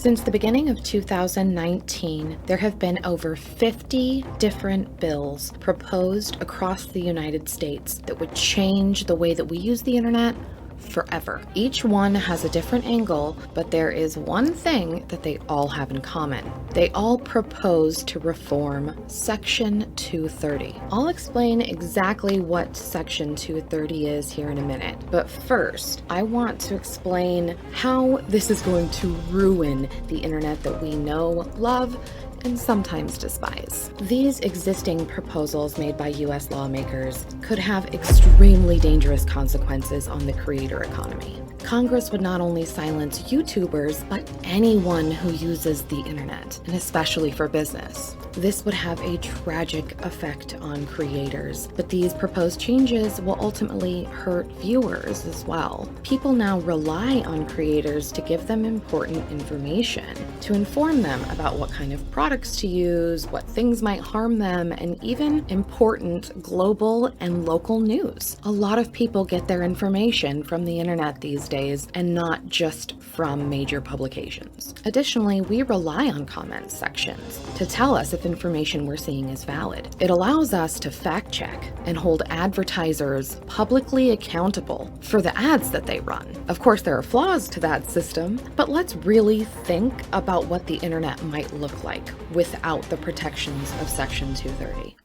Since the beginning of 2019, there have been over 50 different bills proposed across the United States that would change the way that we use the internet forever. Each one has a different angle, but there is one thing that they all have in common. They all propose to reform Section 230. I'll explain exactly what Section 230 is here in a minute, but first, I want to explain how this is going to ruin the internet that we know, love, and sometimes despise. These existing proposals made by US lawmakers could have extremely dangerous consequences on the creator economy. Congress would not only silence YouTubers, but anyone who uses the internet, and especially for business. This would have a tragic effect on creators, but these proposed changes will ultimately hurt viewers as well. People now rely on creators to give them important information, to inform them about what kind of products to use, what things might harm them, and even important global and local news. A lot of people get their information from the internet these days, and not just from major publications. Additionally, we rely on comment sections to tell us if information we're seeing is valid. It allows us to fact check and hold advertisers publicly accountable for the ads that they run. Of course, there are flaws to that system, but let's really think about what the internet might look like without the protections of Section 230.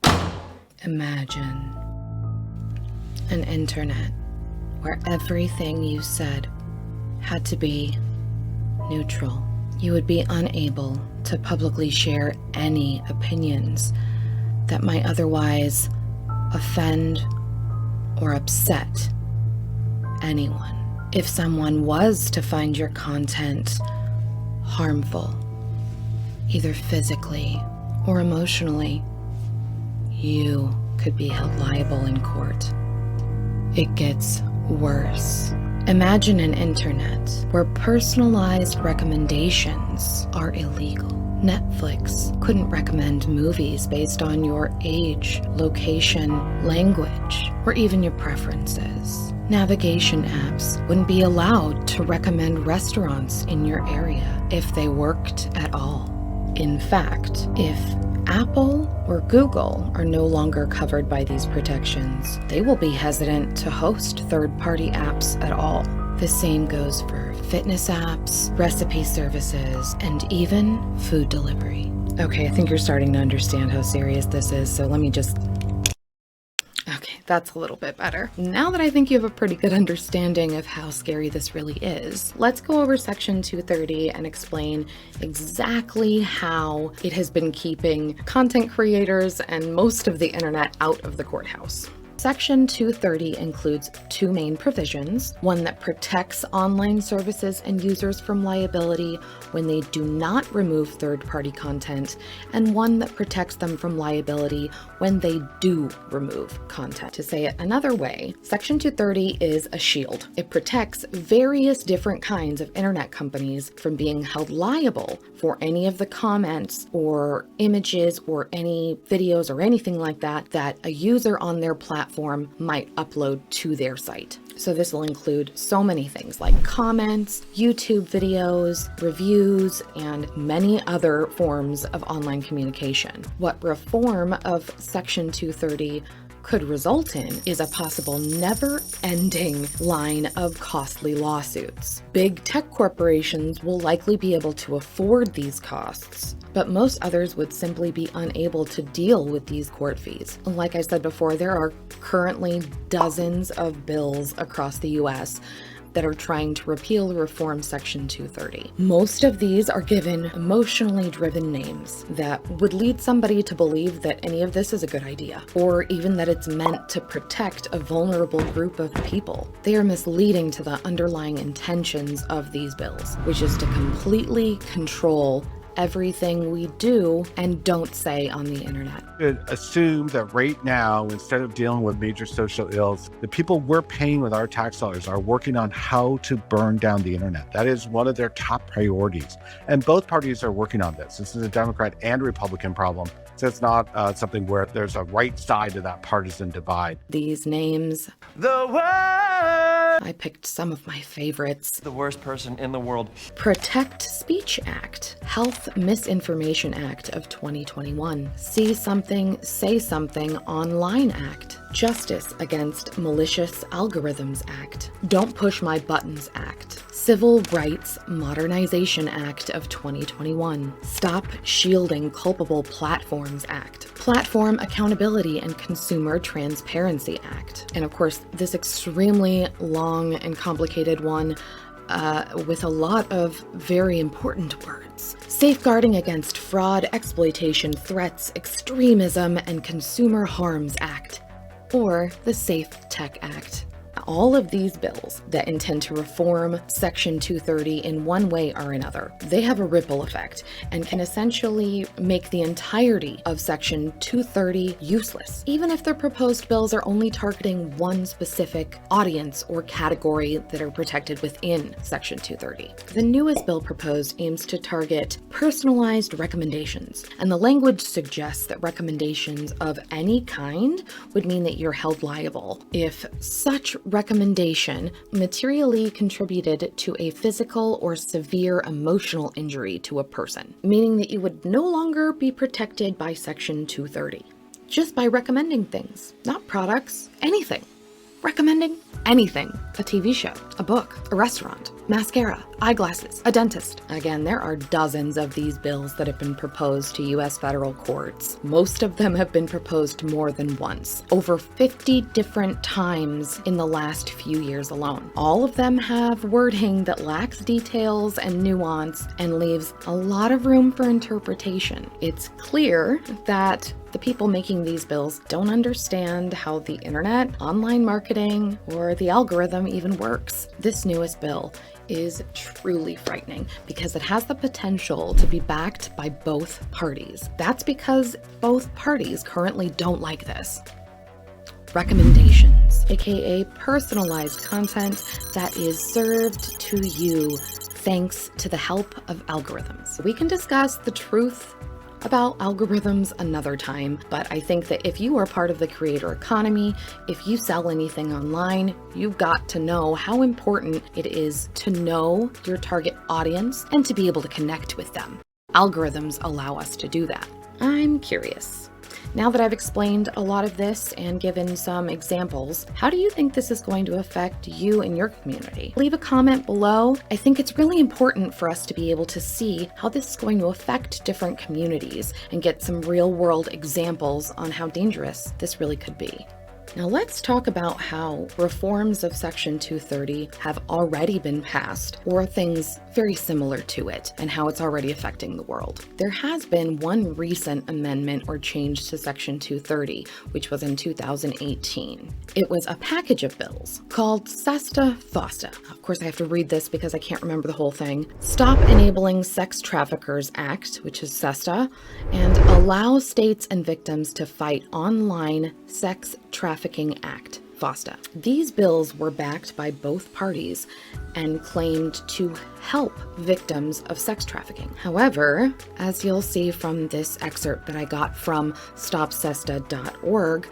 Imagine an internet where everything you said had to be neutral. You would be unable to publicly share any opinions that might otherwise offend or upset anyone. If someone was to find your content harmful, either physically or emotionally, you could be held liable in court. It gets worse. Imagine an internet where personalized recommendations are illegal. Netflix couldn't recommend movies based on your age, location, language, or even your preferences. Navigation apps wouldn't be allowed to recommend restaurants in your area if they worked at all. In fact, if Apple or Google are no longer covered by these protections, they will be hesitant to host third-party apps at all. The same goes for fitness apps, recipe services, and even food delivery. Okay, I think you're starting to understand how serious this is, so let me just... Okay, that's a little bit better. Now that I think you have a pretty good understanding of how scary this really is, let's go over Section 230 and explain exactly how it has been keeping content creators and most of the internet out of the courthouse. Section 230 includes two main provisions, one that protects online services and users from liability when they do not remove third-party content, and one that protects them from liability when they do remove content. To say it another way, Section 230 is a shield. It protects various different kinds of internet companies from being held liable for any of the comments or images or any videos or anything like that that a user on their platform might upload to their site. So this will include so many things like comments, YouTube videos, reviews, and many other forms of online communication. What reform of Section 230 could result in is a possible never-ending line of costly lawsuits. Big tech corporations will likely be able to afford these costs, but most others would simply be unable to deal with these court fees. Like I said before, there are currently dozens of bills across the US that are trying to repeal or reform Section 230. Most of these are given emotionally driven names that would lead somebody to believe that any of this is a good idea, or even that it's meant to protect a vulnerable group of people. They are misleading to the underlying intentions of these bills, which is to completely control everything we do and don't say on the internet. Assume that right now, instead of dealing with major social ills, the people we're paying with our tax dollars are working on how to burn down the internet. That is one of their top priorities. And both parties are working on this. This is a Democrat and Republican problem. So it's not something where there's a right side to that partisan divide. These names. The worst. I picked some of my favorites. The worst person in the world. Protect Speech Act, Health Misinformation Act of 2021, See Something, Say Something Online Act, Justice Against Malicious Algorithms Act, Don't Push My Buttons Act, Civil Rights Modernization Act of 2021, Stop Shielding Culpable Platforms Act, Platform Accountability and Consumer Transparency Act, and of course, this extremely long and complicated one with a lot of very important words. Safeguarding Against Fraud, Exploitation, Threats, Extremism, and Consumer Harms Act, or the Safe Tech Act. All of these bills that intend to reform Section 230 in one way or another, they have a ripple effect and can essentially make the entirety of Section 230 useless, even if their proposed bills are only targeting one specific audience or category that are protected within Section 230. The newest bill proposed aims to target personalized recommendations, and the language suggests that recommendations of any kind would mean that you're held liable if such recommendation materially contributed to a physical or severe emotional injury to a person, meaning that you would no longer be protected by Section 230, just by recommending things, not products, anything. Recommending anything. A TV show, a book, a restaurant, mascara, eyeglasses, a dentist. Again, there are dozens of these bills that have been proposed to US federal courts. Most of them have been proposed more than once, over 50 different times in the last few years alone. All of them have wording that lacks details and nuance and leaves a lot of room for interpretation. It's clear that the people making these bills don't understand how the internet, online marketing, or the algorithm even works. This newest bill is truly frightening because it has the potential to be backed by both parties. That's because both parties currently don't like this. Recommendations, aka personalized content that is served to you thanks to the help of algorithms. We can discuss the truth about algorithms another time, but I think that if you are part of the creator economy, if you sell anything online, you've got to know how important it is to know your target audience and to be able to connect with them. Algorithms allow us to do that. I'm curious. Now that I've explained a lot of this and given some examples, how do you think this is going to affect you and your community? Leave a comment below. I think it's really important for us to be able to see how this is going to affect different communities and get some real-world examples on how dangerous this really could be. Now let's talk about how reforms of Section 230 have already been passed, or things very similar to it, and how it's already affecting the world. There has been one recent amendment or change to Section 230, which was in 2018. It was a package of bills called SESTA FOSTA. Of course, I have to read this because I can't remember the whole thing. Stop Enabling Sex Traffickers Act, which is SESTA, and Allow States and Victims to Fight Online Sex Trafficking Act, FOSTA. These bills were backed by both parties and claimed to help victims of sex trafficking. However, as you'll see from this excerpt that I got from stopsesta.org,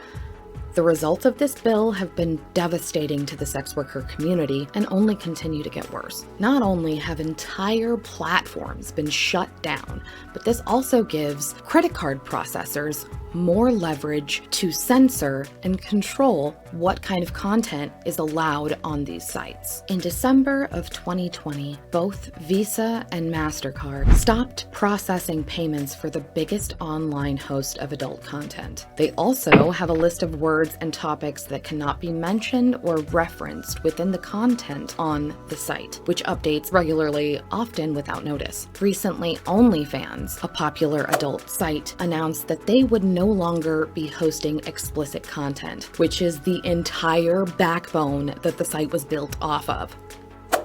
the results of this bill have been devastating to the sex worker community and only continue to get worse. Not only have entire platforms been shut down, but this also gives credit card processors more leverage to censor and control what kind of content is allowed on these sites. In December of 2020, both Visa and MasterCard stopped processing payments for the biggest online host of adult content. They also have a list of words and topics that cannot be mentioned or referenced within the content on the site, which updates regularly, often without notice. Recently, OnlyFans, a popular adult site, announced that they would no longer be hosting explicit content, which is the entire backbone that the site was built off of.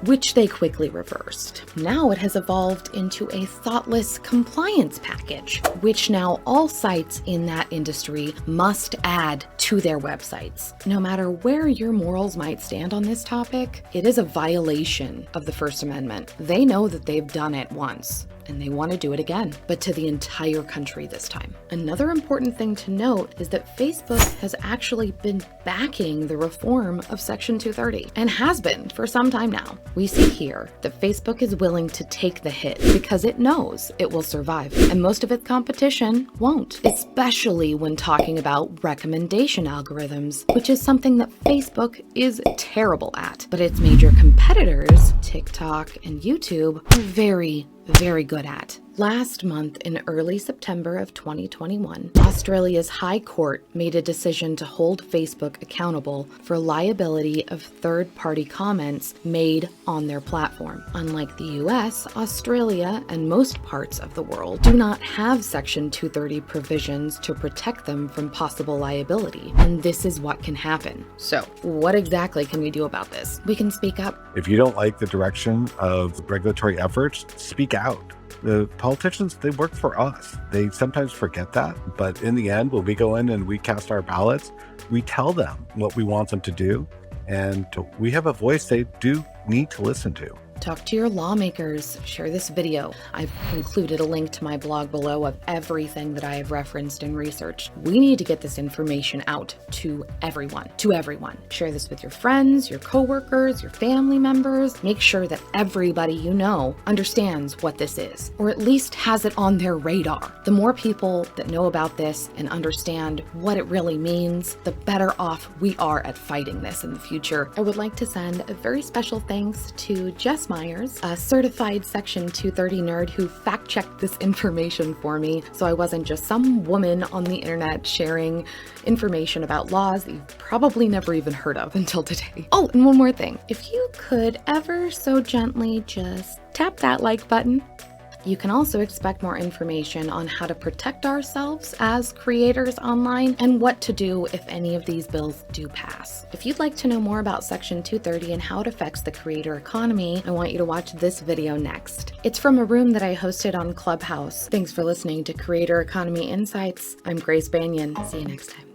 which they quickly reversed. Now it has evolved into a thoughtless compliance package, which now all sites in that industry must add to their websites. No matter where your morals might stand on this topic, it is a violation of the First Amendment. They know that they've done it once, and they want to do it again, but to the entire country this time. Another important thing to note is that Facebook has actually been backing the reform of Section 230, and has been for some time now. We see here that Facebook is willing to take the hit because it knows it will survive, and most of its competition won't, especially when talking about recommendation algorithms, which is something that Facebook is terrible at, but its major competitors, TikTok and YouTube, are very good at. Last month, in early September of 2021, Australia's High Court made a decision to hold Facebook accountable for liability of third-party comments made on their platform. Unlike the US, Australia, and most parts of the world do not have Section 230 provisions to protect them from possible liability, and this is what can happen. So, what exactly can we do about this? We can speak up. If you don't like the direction of regulatory efforts, speak out. The politicians, they work for us. They sometimes forget that, but in the end, when we go in and we cast our ballots, we tell them what we want them to do, and we have a voice they do need to listen to. Talk to your lawmakers, share this video. I've included a link to my blog below of everything that I have referenced and researched. We need to get this information out to everyone, Share this with your friends, your coworkers, your family members. Make sure that everybody you know understands what this is, or at least has it on their radar. The more people that know about this and understand what it really means, the better off we are at fighting this in the future. I would like to send a very special thanks to Jess Myers, a certified Section 230 nerd who fact-checked this information for me, so I wasn't just some woman on the internet sharing information about laws that you've probably never even heard of until today. Oh, and one more thing. If you could ever so gently just tap that like button. You can also expect more information on how to protect ourselves as creators online and what to do if any of these bills do pass. If you'd like to know more about Section 230 and how it affects the creator economy, I want you to watch this video next. It's from a room that I hosted on Clubhouse. Thanks for listening to Creator Economy Insights. I'm Grace Banyan. See you next time.